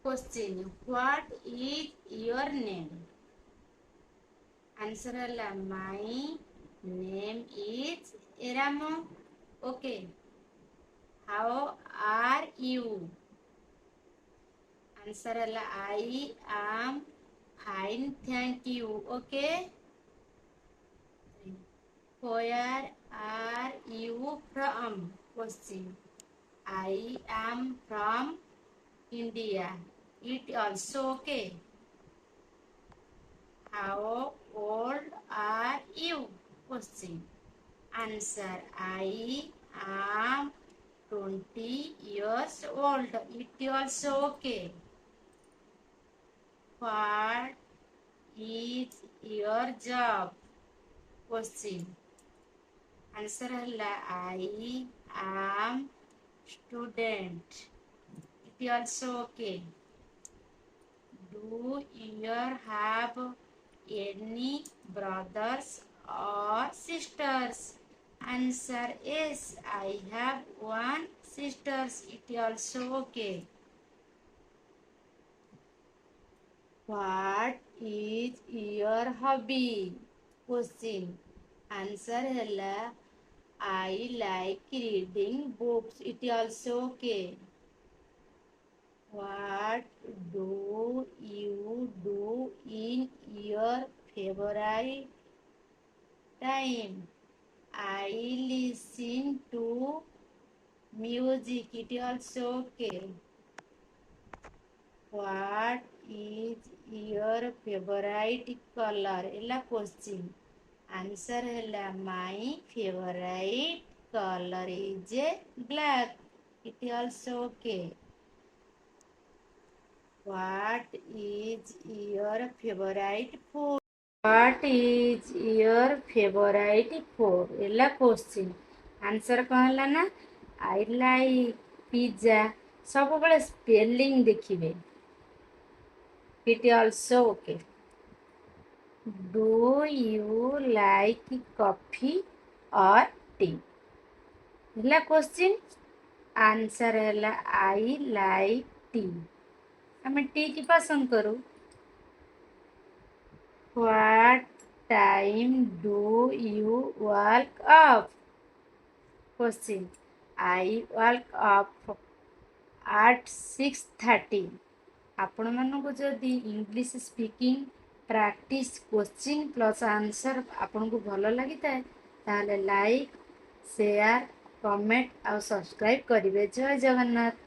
Question what is your name answer है my name is एरामो okay how are you answer है I am fine thank you okay where are you from question I am from India it also okay how old are you question answer I am 20 years old it also okay what is your job question answer है I am student it also okay do you have any brothers or sisters answer yes I have one sisters it also okay what is your hobby question answer है I like reading books it also okay what do you do in your favorite time I listen to music it also okay what is your favorite color एला question answer है my favorite color is black it also okay what is your favorite food what is your favorite food एला question answer कौन ହେଲା ନା I like pizza ସବୁବେଳେ spelling ଦେଖିବେ it also okay do you like coffee or tea ହେଲା question answer ହେଲା I like tea ଆମେ T की पसंद करू what time do you wake up question I wake up at 6:30 आपण मानक जदि English speaking practice question plus answer आपन को भल लगी थाए ताले लाइक शेयर कमेंट और सब्सक्राइब करिवे जय जगन्नाथ।